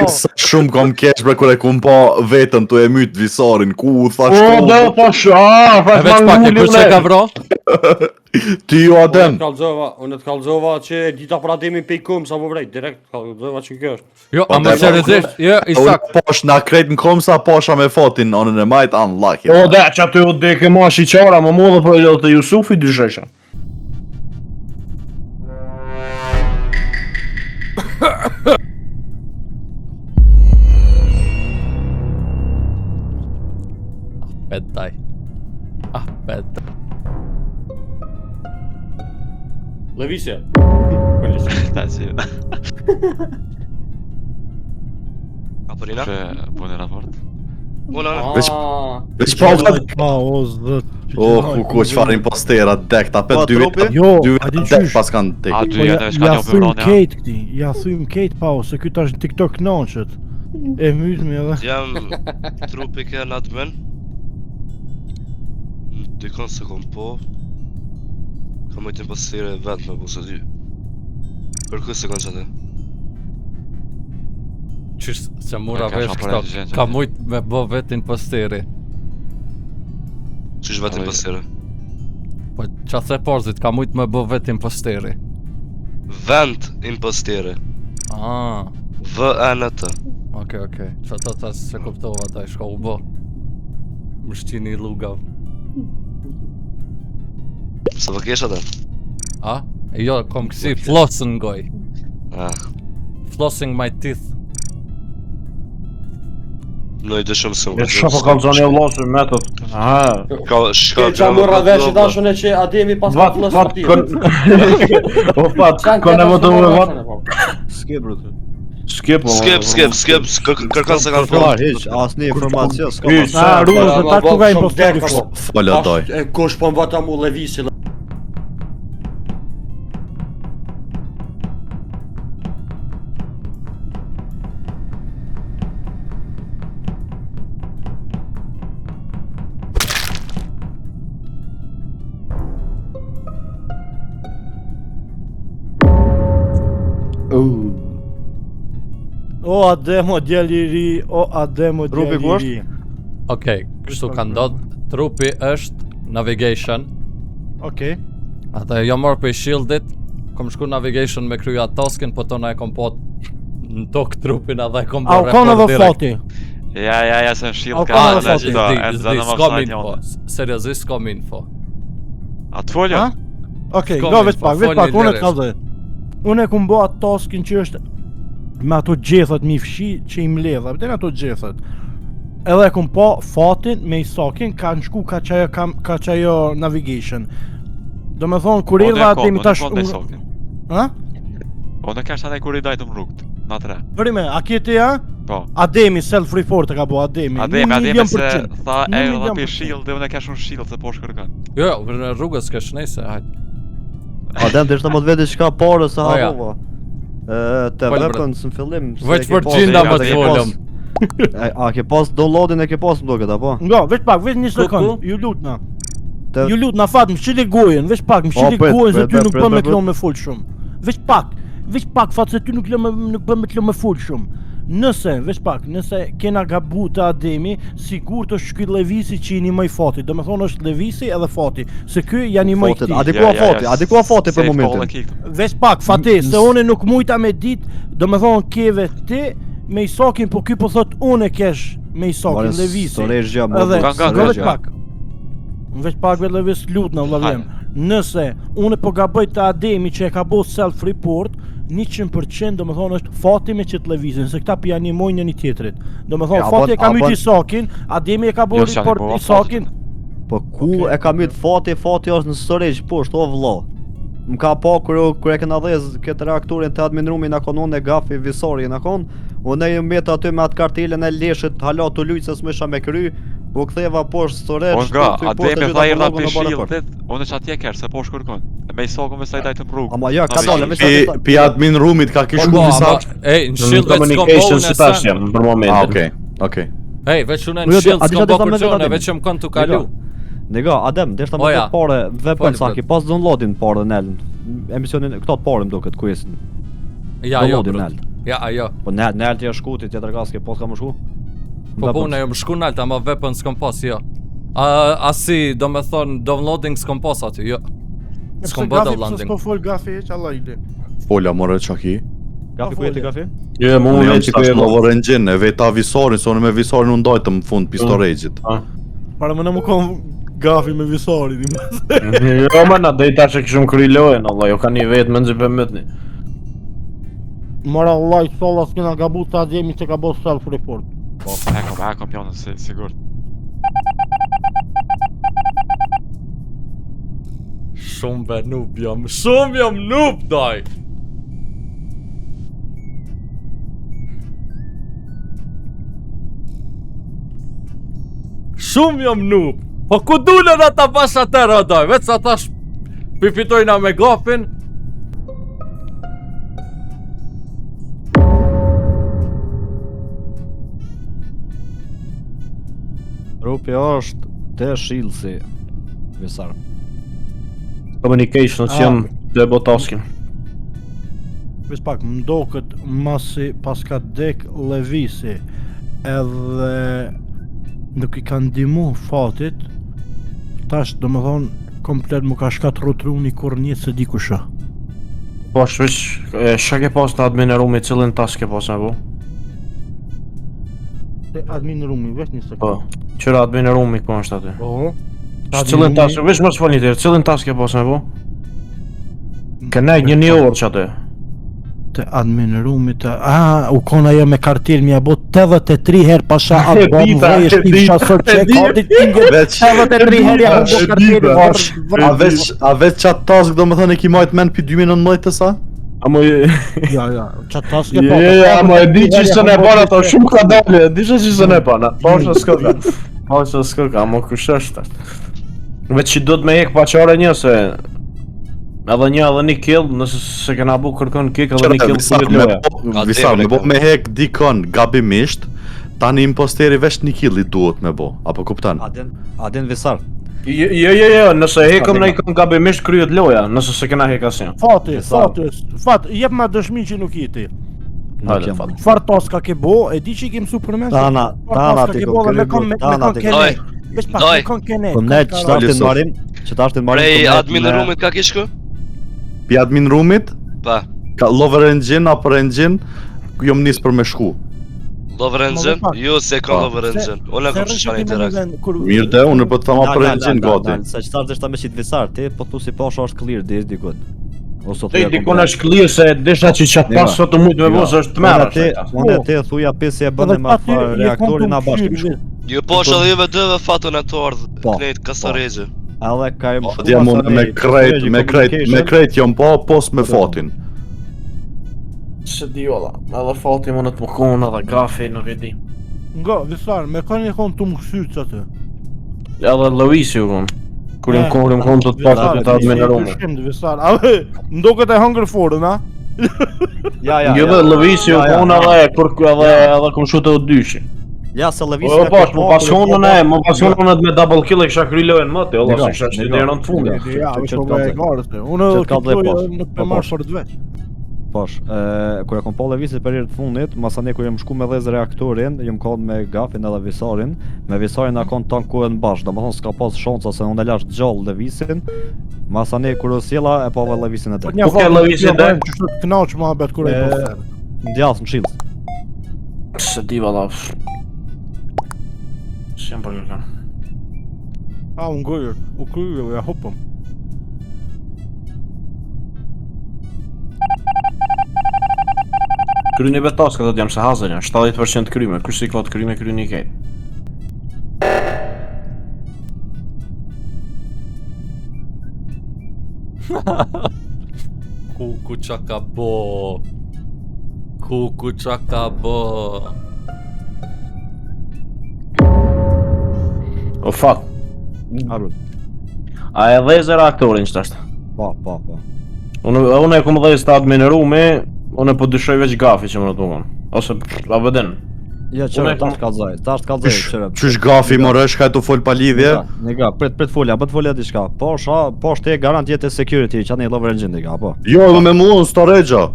Shumë kom kesh bre kure kum po vetën tu e mytë visarin, ku thash O, dhe thash, E veç pak, e kërë që ka vro? Ti ju Adem. Unë të kallzova që e dita për Ademin pejkum sa po vrej, direkt kallzova që kjo është. Jo, ama seriozisht, jo, Isak. Posh na krejt në komsa posha me fotin onën e majt unlucky. O da, që aty u deke ma shiqara, më modhe për e të Jusufi dyshesha. Bedaj. Bedaj. Lëvisje. Apolina? Bune raport. Veç pa o zët. Ku çfarë impostera dek ta pet dy vjet. Jo, a di çysh pas kanë tek. A dy jetë shka një thym Kate këti, ja thym Kate pa se ky tash në TikTok knaqet. E mytmi edhe. Jam trupi ke në admin. Dikon se kom po. Ka mujtë impostire vend me busë dy. Kërkuj se kanë qëtë. Qysh se mura vesh këto, ka mujt me bo vetin posteri. Qysh vetin posteri? Po qa the porzit, ka mujt me bo vetin posteri. Vend imposteri. V-N-T. Okej. Qa ta se kuptova ta shka u bo. Më shqini i lugav. Se për kesh atë? Jo, kom kësi flossën goj. Flossing my teeth. Në i dëshëm se më Shka po kam zoni e losën metod. Shka qa mërra vesh e dashën e që Ademi pas ka flosë të tijë. O pat, kone më të më vat. Skip bro. Skip, kërkan se kanë flar hiç, asnjë informacion s'ka. Rrugë të tak ku ka imposteri. Fala doj. Kush po mbata mu lëvisi. O Ademo djali i ri, o Ademo djali i ri. Okej, kështu ka ndodh, trupi është navigation. Okej. Ata jo marrë për shieldit, kom shku navigation me krya taskin, po tona e kom po në tokë trupin edhe e kom po report direkt. Au konë dhe foti. Ja, se në shield ka në gjitha, s'kom info, seriosisht s'kom info. A të folja? Okej, go veç pak, unë e të kaldhe. Unë e kum bo atë taskin që është me ato gjethat mi fshi që i mledha, pëtën ato gjethat. Edhe e kum po fatin me Isakin kanë shku ka qajo navigation. Do me thonë, kur edha Ademi tash... Ha? Po në kesh anë e kur i dajtë më rrugt, në tre. Vërime, a kjeti ja? Po. Ademi, self-report e ka bo Ademi. Ademi se tha e dhe për shield dhe unë e kesh unë shield se po shkërkan. Jo, në rrugës kesh nejse, hajt. Adem të ishte më të vedi qka pare se habova. Të weapons në fillim. Veç për gjinda më të folëm. A ke pas downloadin e ke pas më do këtë, apo? Nga, veç pak, veç një sekund, ju lutna. Ju lutna, fatë, më shqili gojen, veç pak, më shqili gojen se ty nuk për me klon me full shumë. Veç pak, fatë se ty nuk për me klon me full shumë. Nëse, veç pak, nëse kena gabu të Ademi, sigur të shky Levisi që i një mëj fati. Do me thonë është Levisi edhe fati. Se ky janë një mëj këti. Adikua fati për momentin. Veç pak, fati, se une nuk mujta me dit, do me thonë keve ti me Isakin, po ky po thot une kesh me Isakin, Levisi. Edhe, veç pak. Veç pak veç Levis lutna, vlavlem. Nëse, une po gaboj të Ademi që e ka bo self-report, 100% do me thonë është fati me qëtë Levisin, se këta për janë një mojnë një tjetërit. Do me thonë, fati e ka myt Isakin, Ademi e ka bo report Isakin. Po ku e ka myt fati është në storage poshtë, o vlo. Më ka po kër e këna dhez këtë reaktorin të adminrumi në konon e gafi visori në kon, unë e jëmë aty me atë kartelën e leshët, hala të lujtë se s'mesha me kry, u ktheva poshtë storage. O nga, Ademi tha i rda për shieldit, unë që atje kërë se po shkërkon. Me Isakun me sa i dajtë më rrugë. Ama ja, ka dalë, me sa i dajtë. Pi admin roomit ka kishku Isak. Ej, në shield veç s'kom po unë e sen. Për momentin. Okej. Ej, veç unë në shield s'kom po kërqone, veç që më kanë të kalu. Nega, Adem, deshta më këtë pare weapon sa ki pas downloadin pare në Nellën. Emisionin, këto të pare më do këtë kujesin. Ja, jo, brut. Ja, jo. Po Nellë t'ja shku ti tjetër gaske, pas ka më shku? Po unë e më shku Nellë, ama weapon s'kom pas, jo. Asi, do me thonë, downloading s'kom pas aty, jo. S'kom bë downloading. S'ko fol gafi që Allah i le. Fola more çaki. Gafi ku jeti gafi? Jo, më Unë jam vetë ku që jam. Lover Engine, e veta visorin, se unë me visorin unë dojtë më fund pistorejgjit. Para më në më kom gafi me visarin. Jo, ma na dejta që këshëm kry lojen, Allah, jo ka një vetë më nëzë për mëtni. Mara Allah i solla s'kena gabu ta djemi që ka bo self-report. Po, ekom, janë, sigur. Shumë noob jam noob, daj! Shumë jam noob! Po ku dulen ata pas atëra, daj? Vetë sa tash pifitojna me gafin. Rupi është te shilësi, Visar. Communication që janë dhe botaskin. Ves pak, më doket masi pas ka dek Levisi edhe nuk i ka ndimu fatit, tash do më thonë komplet më ka shkatrru truni kur një se di ku shë. Po, shvish, shë ke pas të admin e rumi, cilin tas ke pas me bu? Admin rumi, vesh një sekund. Po, qëra admin e rumi ku është aty? Po. Cilin tas, vesh më s'fol një tërë, cilin tas ke pas me bu? Kënej një orë që aty. Te admin rumi të... u kona jo me kartir mja bo 83 herë pasha atë bomë vëjë shtim shasor që kardit tingë 83 herë ja bo kartir A veç qatë task do më thënë e ki majtë men për 2019 të sa? Amo Ja, qatë task e pa. Amo e di që së ne bana to shumë ka dole, e di që së ne bana. Pasha s'këka. Pasha s'këka, amo kush është. Veç që do të me jek pa qare një se... Edhe një edhe një kill, nëse se kena bu kërkon kick edhe një kill për loja. Visar, me bo me hek dikon gabimisht, tani imposteri vesh një kill i duhet me bo, apo kuptan? Adin Visar. Jo, nëse hekëm në ikon gabimisht kryet loja, nëse se kena hek asja. Fat, jep ma dëshmi që nuk jeti. Qfar taska ke bo, e di që i ke mësu për me? Tana ti kom kërëbu, tana ti kom. Vesh pak, me kon kene. Ne që ta ashtin marim. Prej admin roomit ka kishku? Pi admin roomit? Pa. Ka Lover Engine, Upper Engine, ku jom nis për me shku. Lover Engine? Jo, se ka Lover Engine. Unë e kom shani direkt. Mirë dhe, unë po të thama Upper Engine gati. Se që ta është me qitë Visar, ti po tu si pasha është clear dhe ishtë dikut. Te dikun është clear se desha që qatë pas sot të mujtë me vëzë është të mërë. Unë te thuja pisi e bënë me reaktorin a bashkë. Jo po është edhe juve dëve fatën e të ardhë, knejt kasaregje. Edhe ka e më shumë me krejt jom po, pos me fatin. Se di ola, edhe fati më në të më konë edhe gafi, nuk e di. Nga, Visar, me ka një konë të më kësyç atë. Edhe Luisi u konë. Kur im konë të të pasat të admin e rumë. Visar, ndo këtë e Hunger Force, na? Jo dhe Luisi u konë edhe kom shute u dyshi. Ja, se Levisi ka kërë më pasionën e me double kill e kësha kry lojën më të, ola se kësha që të derën të fundit. Ja, vëshë me e garës të, unë këtë lojë nuk për marrë për të veç. Posh, kër e kom pa Levisi për herë të fundit, masane kër jem shku me dhez reaktorin, jem konë me Gafin edhe Visarin, me Visarin a konë tankuën bashkë, do më thonë s'ka pas shanca se unë e lash gjallë Levisin, masane kër o sjela e pa Levisin e dhe. Ku ke Levisin dhe? Knaq më abet kër e posër. Ndjas në shilës. Se di valla. Shem për kërkan. Unë gojër, u kryjë, ja hopëm. Kryni betas këtë jam se hazër janë, 70% kryme, kërsi ka të kryme, kryni i kejt. Kuku qa ka bo. Kuku qa ka bo. O fat. A e dheze reaktorin që tashtë? Po. Unë e kom dheze të admin e rumi, unë e po dyshoj veç gafi që më në të mënë. Ose, a vëden. Ja, qërë, ta është kalzaj, qërë. Qysh gafi më rësh, ka e të folë pa lidhje? Nega, pret folja, bët folja di shka. Po, shte garant jetë e security, që anë i Lover Engine, nega, po. Jo, me mua në storegja.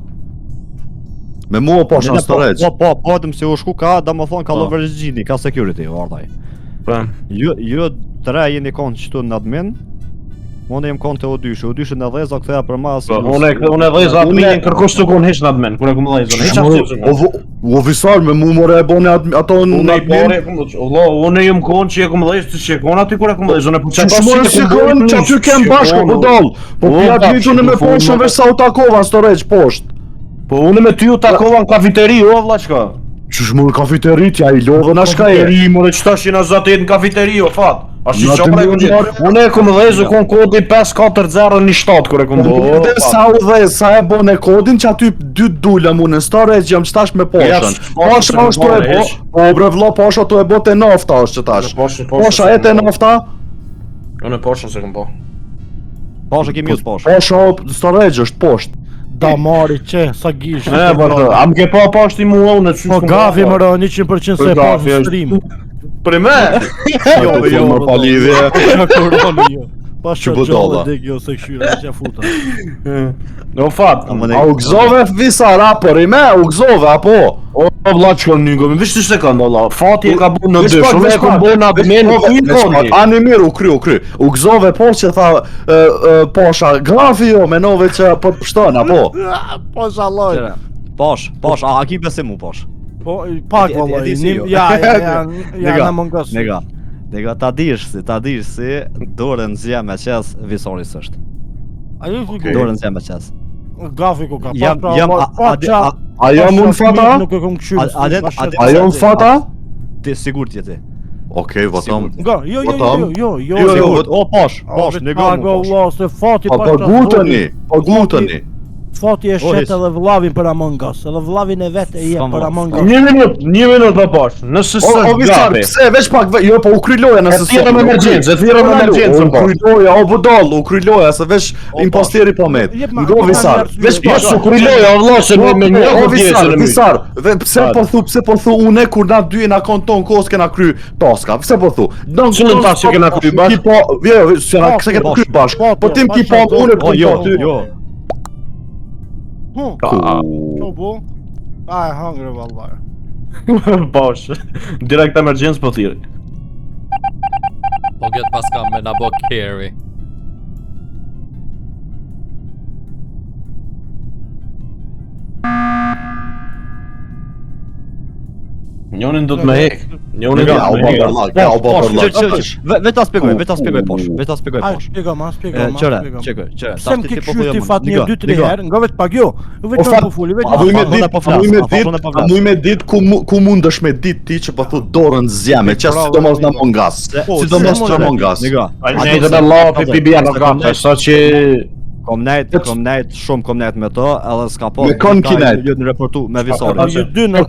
Me mua po shë në storage. Po, dëmë si u shku ka, da më thonë ka Lover Engine, ka security, vardaj. Jo, tre jeni konë qëtu në admin. Unë jem konë të O2 në dheza këtheja për mas. Unë e dheza adminin kërkosh të konë heq në admin, kure këmë dheza. O visar me mu more e bone ato në admin. Unë jem konë që e këmë dheza të që e konë aty kure këmë dheza. Qëshmore si konë që aty kem bashko po dal. Po pja t'jit unë me poshën veç sa u takova në storage poshtë. Po unë me ty u takova në kafiteri, o vla qka? Qëshmore kafiteri t'ja I lodhe në shka e? Kafiteri, more qëta shi në zatë jetë në kafiteri, o fat. Ashtë që qapra e këmë gjithë. Unë e këmë dhezu konë kodi 54017 kër e këmë dhezu. Dhe sa u dhe sa e bone kodin që aty 2 dule mu në storage jam qëtash me poshën. Posha është të e bo, po bre vlo posha të e bo të nafta është qëtash. Posha e të nafta? Unë e poshën se këmë po. Posha kemi usë poshë. Posha storage është poshtë. Da mari që, sa gishë. Am ke pa pashti mua unë të Po gafi më rë 100% se e pashtë në stream. Për me? Jo, më pa lidhje. Pa që gjallë dhe kjo se këshyra, që futa. No fat, a u gzove visar apo rime, u gzove apo? O vla që kënë njëngë, vish të shtekën do la, fati e ka bu në dysh, unë e kom bu në admin, ku I koni? Ani mirë, u kry, u gzove po që tha posha, grafi jo, menove që po të pështon, apo? Posha loj. Posh, a ki besim mu posh? Po, pak vëlloj, ja, në mongës. Nega, ta dish si dorën zja me qes visoris është. Dorën zja me qes. Gafi ku ka A jam unë fata? A jam fata? Ti sigur t'jeti. Okej, votam. Jo, o posh, nega mu posh. Po gutëni. Fati e shetë edhe vlavin për Among Us, edhe vlavin e vetë e jep për Among Us. Një minut për posh, nëse së gapi. Pse, veç pak, jo, po u kryloja nëse së. E thira me emergjencë, u kryloja, o budal, u kryloja, se veç imposteri po met. Ngo visar, veç pak. U kryloja, o vla, se me një visar, visar, pse po thu une kur na dy na konton kos kena kry taska, pse po thu? Qëllën taska kena kry bashk? Se kena kry bashk, po tim ki po une po Qo bu? I hungry vallaj. Bosh, direkt emergjens po thiri. Po get pas kam me na bo carry. Njonin do të me hek. Njonin do të me hek. Veta spjegoj posh. Qëre. Pse më ke këshu ti fat 1-2-3 herë, nga vetë pak jo. Vetëm po fuli, A mu me dit ku mundesh me dit ti që po thu dorën zja me qes sidomos në Among Us. Sidomos në Among Us. Ne do të lapi pibia në gatë, sa që Kom nejt me to, edhe s'ka po. Me kon ki nejt. Në reportu me visorin.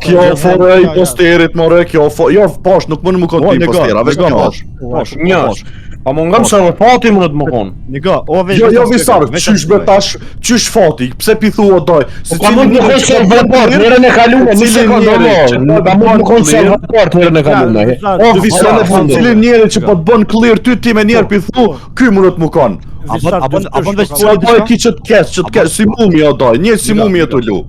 Kjo fore I posterit, more, kjo fore, jo, posh, nuk mënë më kon ti postera, veç një posh. Njësh. A më ngam se dhe fati më në të më konë. Jo, visar, qysh be tash, qysh fati, pse pi thu o doj. Ka mund më konë se vëport, nërën e kalume, një sekundë më. Ka mund më konë se vëport, nërën e kalume. O, visar, cilin njeri që po të bën clear ty ti me njerë pi thu, ky më në të më konë. A bën veç Sa doj ki që t'kes, si mumi o doj, një si mumi e të lu.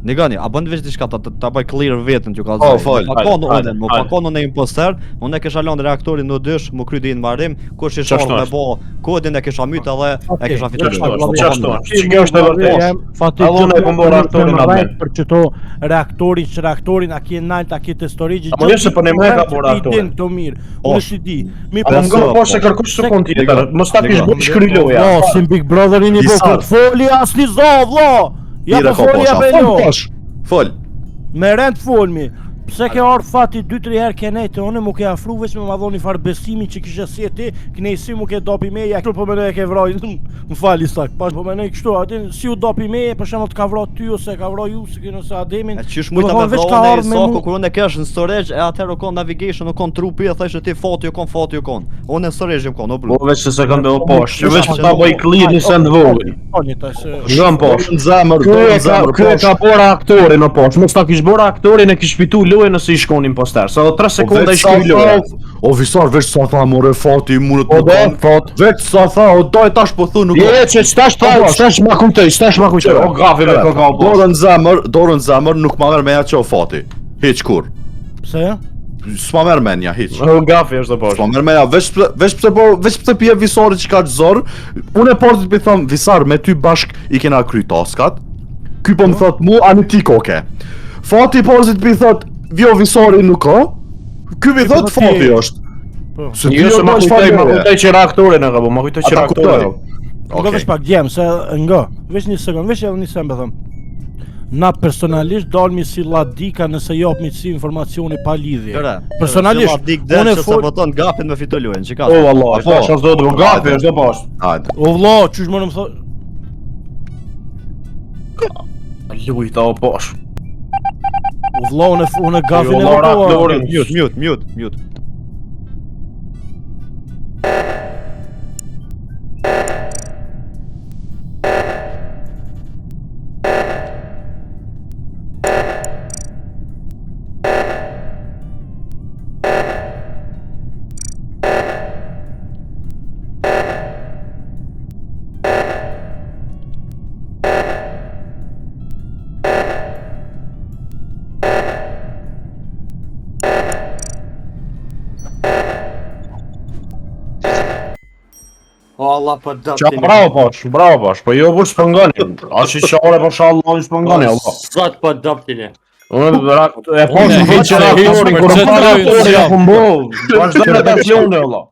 Negani, a bën veç diçka ta bëj clear vetën që ka zë. Fal. Pakon unë imposter, unë e kisha lënë reaktorin në dysh, më kry din mbarim, kush i shoh me bë kodin e kisha myt edhe e kisha fituar. Çfarë? Ç'kjo është e vërtetë? Fatikun e kombo reaktorin atë. Për çto reaktorin a ke nalt a ke storage. Po jo se po ne më ka bërë reaktorin. Të mirë. Unë si di. Mi po nga poshtë kërkosh të kontinent. Mos ta kish bërë shkryloja. Po, si Big Brotherin I bë foli asnjë vlla. Ja po foli ja belo. Fol. Me rend folmi. Pse ke ardh fati 2-3 herë ke nejtë, unë mu ke afru veç me ma dhoni farë besimin që kishe si e ti, kënejsi mu ke dopi meja, kërë po menoj e ke vroj, më fali sak, pash po menoj kështu, atin si u dopi meje, për shemë të ka vroj ty ose ka vroj ju, se kënë ose ademin. E qysh mujta me vroj në Isako, kur unë e kesh në storage, e atër u kon navigation, u kon trupi, e thajsh e ti foti u kon, unë e storage u kon, o blu. Po veç se kanë me o posh, që veç ta bëj clear një sen vogël. Ngëm posh. Ky ka bora aktorin o posh, mos ta kish bora aktorin e kish fitu lojën nëse I shkon imposter. Sa 3 sekonda I shkoj lojën. O visar veç sa tha more fati mundet më kon. Veç sa tha, o doj tash po thu nuk. Je që stash ma kujtoj. O gafi me kokau. Dorën zemër nuk ma merr me ja që o fati. Hiç kur. Pse? s'ma merr menja hiç. Gafi është poshtë. S'ma merr menja, veç pse pije visari që ka zor. Unë e portit më thon visar me ty bashk i kena kry taskat. Ky po më thot mu ani ti koke. Fati i portit më thot vjo visari nuk ka. Ky më thot fati është. Se ti jo më kujtoj që reaktorin e ka, më kujtoj që reaktorin. Nga vesh pak djem, se nga, vesh një sekund, vesh edhe një sekund thëm. Na personalisht dalmi si ladika nëse japmi si informacioni pa lidhje. Personalisht, unë e saboton gafin me fitoluën, që ka. O valla, po çfarë do të gafi është poshtë. Hajde. O vlla, çysh më thon. Lujta o poshtë. O vlla, unë gafin e votova. Mute. O Allah për dëptin. Qa bravo posh, po jo për shpëngani. Ashi qare për shallah në shpëngani, Allah. Sot për dëptin e. Unë e posh në hiç reaktorin, kur në reaktorin e kumbo. Vazhdo me ta flonde, Allah.